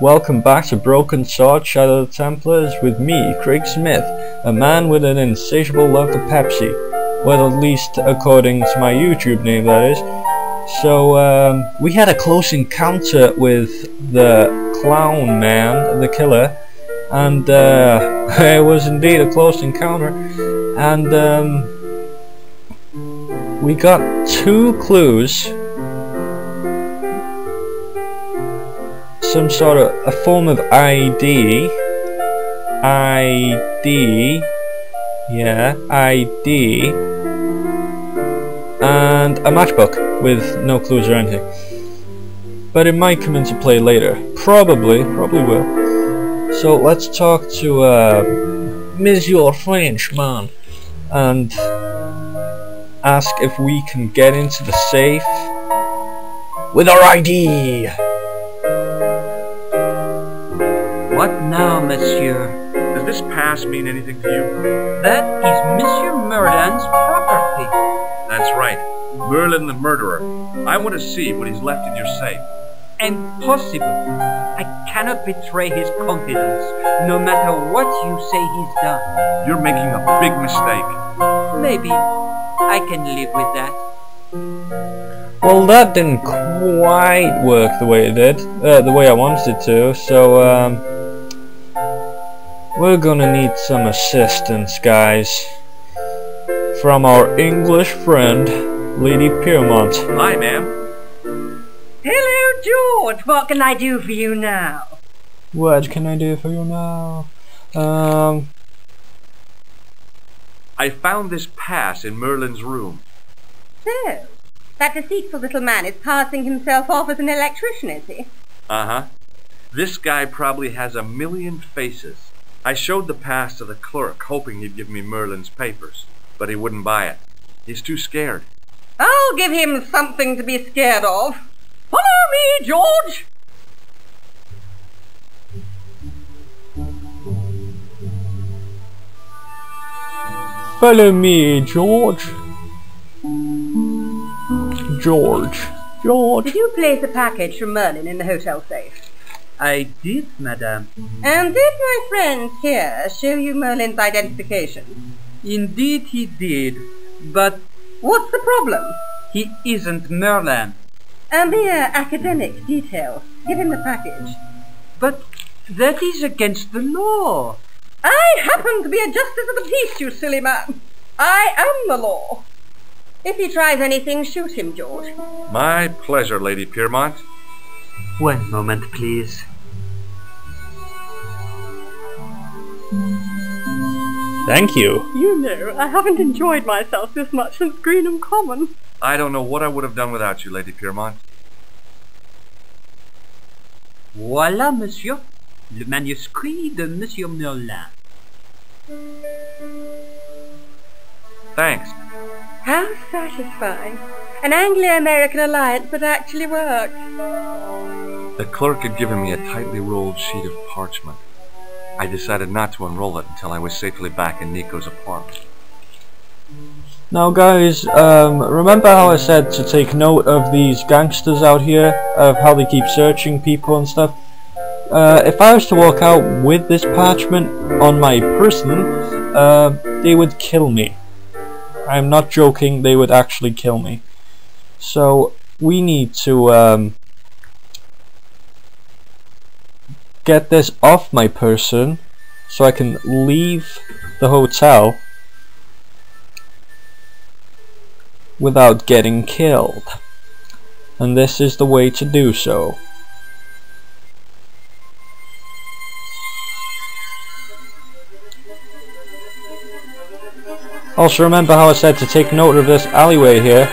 Welcome back to Broken Sword Shadow of the Templars with me, Craig Smith, a man with an insatiable love for Pepsi. Well, at least according to my YouTube name, that is. So, we had a close encounter with the clown man, the killer, and it was indeed a close encounter, and we got 2 clues. Some sort of a form of ID, and a matchbook with no clues or anything. But it might come into play later. Probably will. So let's talk to Monsieur Frenchman and ask if we can get into the safe with our ID. What now, monsieur? Does this pass mean anything to you? That is Monsieur Merlin's property. That's right. Merlin the murderer. I want to see what he's left in your safe. Impossible. I cannot betray his confidence, no matter what you say he's done. You're making a big mistake. Maybe. I can live with that. Well, that didn't quite work the way it did, the way I wanted it to, so, we're gonna need some assistance, guys, from our English friend, Lady Piermont. Hi, ma'am. Hello, George. What can I do for you now? What can I do for you now? I found this pass in Merlin's room. So, that deceitful little man is passing himself off as an electrician, is he? Uh-huh. This guy probably has a million faces. I showed the pass to the clerk, hoping he'd give me Merlin's papers, but he wouldn't buy it. He's too scared. I'll give him something to be scared of. Follow me, George! Follow me, George. George. Did you place a package from Merlin in the hotel safe? I did, madame. And did my friend here show you Merlin's identification? Indeed he did, but What's the problem? he isn't Merlin. A mere academic detail. Give him the package. But that is against the law. I happen to be a justice of the peace, you silly man. I am the law. If he tries anything, shoot him, George. My pleasure, Lady Piermont. One moment, please. Thank you. You know, I haven't enjoyed myself this much since Greenham Common. I don't know what I would have done without you, Lady Piermont. Voilà, monsieur. Le manuscrit de Monsieur Merlin. Thanks. How satisfying. An Anglo-American alliance that actually worked. The clerk had given me a tightly rolled sheet of parchment. I decided not to unroll it until I was safely back in Nico's apartment. Now guys, remember how I said to take note of these gangsters out here, of how they keep searching people and stuff? If I was to walk out with this parchment on my person, they would kill me. I'm not joking, they would actually kill me. So, we need to get this off my person so I can leave the hotel without getting killed. And this is the way to do so. Also remember how I said to take note of this alleyway here.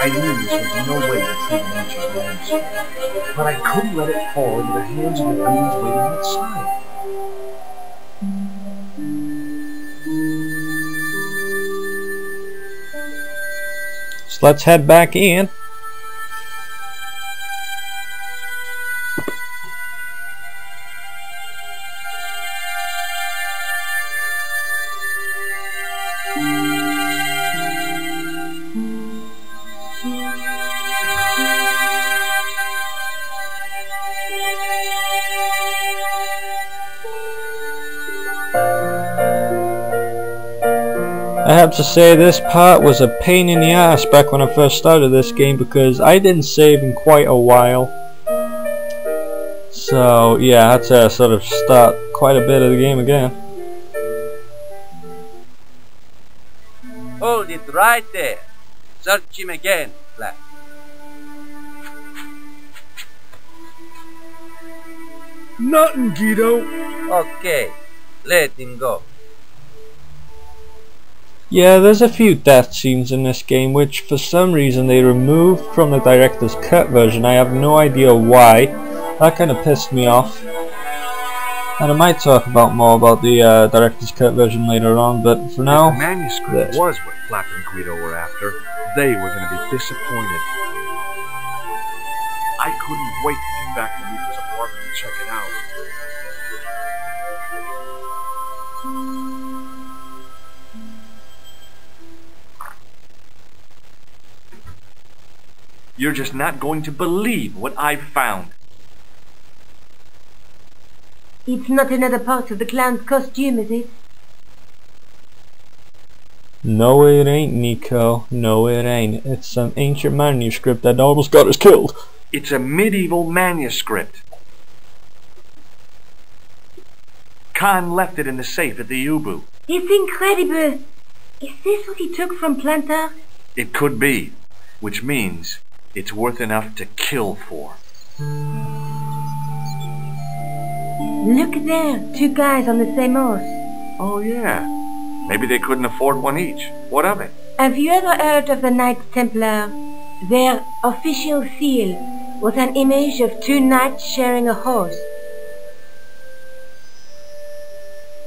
I knew this was no way to treat nature's manuscript, but I couldn't let it fall into the hands of the beings waiting outside. So let's head back in. I have to say this part was a pain in the ass back when I first started this game because I didn't save in quite a while. So yeah, I had to sort of start quite a bit of the game again. Hold it right there. Search him again, Black. Nothing, Guido. Okay, let him go. Yeah, there's a few death scenes in this game which for some reason they removed from the director's cut version. I have no idea why. That kind of pissed me off. And I might talk more about the director's cut version later on, but for now... If the manuscript was what Flap and Guido were after, they were going to be disappointed. I couldn't wait to get back to Nico's apartment and check it out. You're just not going to believe what I've found. It's not another part of the clown's costume, is it? No it ain't, Nico. No it ain't. It's some ancient manuscript that almost got us killed. It's a medieval manuscript. Khan left it in the safe at the U-boot. It's incredible. Is this what he took from Plantar? It could be, which means it's worth enough to kill for. Look there, two guys on the same horse. Oh yeah, maybe they couldn't afford one each. What of it? Have you ever heard of the Knights Templar? Their official seal was an image of two knights sharing a horse.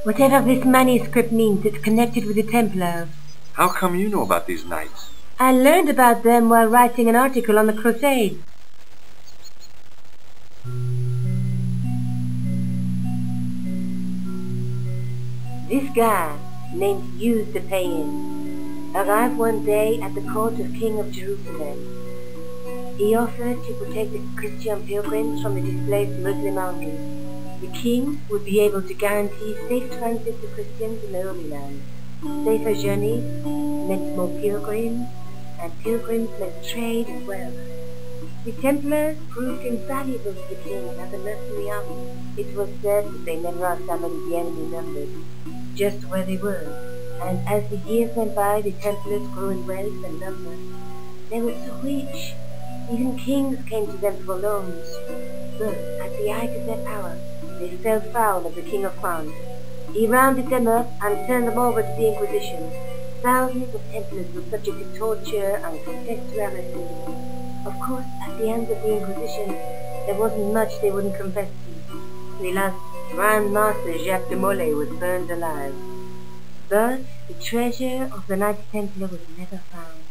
Whatever this manuscript means, it's connected with the Templars. How come you know about these knights? I learned about them while writing an article on the Crusades. This guy, named Hughes the Pagan, arrived one day at the court of King of Jerusalem. He offered to protect the Christian pilgrims from the displaced Muslim armies. The king would be able to guarantee safe transit to Christians in the Holy Land. Safer journeys meant more pilgrims, and pilgrims meant trade as well. The Templars proved invaluable to the king as a mercenary army. It was said that they never outnumbered the enemy numbers, just where they were, and as the years went by, the Templars grew in wealth and numbers. They were so rich, even kings came to them for loans. But at the height of their power, they fell foul of the King of France. He rounded them up and turned them over to the Inquisition. Thousands of Templars were subject to torture and confessed to heresy. Of course, at the end of the Inquisition, there wasn't much they wouldn't confess to. The last Grand Master Jacques de Molay was burned alive. But the treasure of the Knights Templar was never found.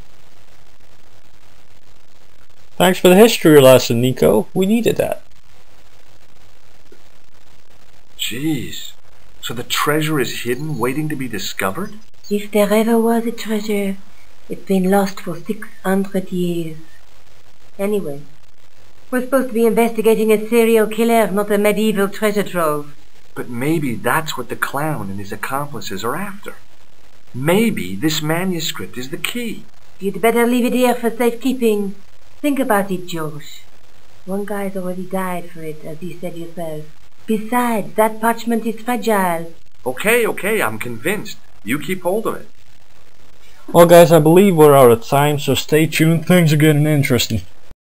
Thanks for the history lesson, Nico. We needed that. Jeez. So the treasure is hidden, waiting to be discovered? If there ever was a treasure, it's been lost for 600 years. Anyway, we're supposed to be investigating a serial killer, not a medieval treasure trove. But maybe that's what the clown and his accomplices are after. Maybe this manuscript is the key. You'd better leave it here for safekeeping. Think about it, Josh. One guy's already died for it, as you said yourself. Besides, that parchment is fragile. Okay, I'm convinced. You keep hold of it. Well guys, I believe we're out of time, so stay tuned. Things are getting interesting.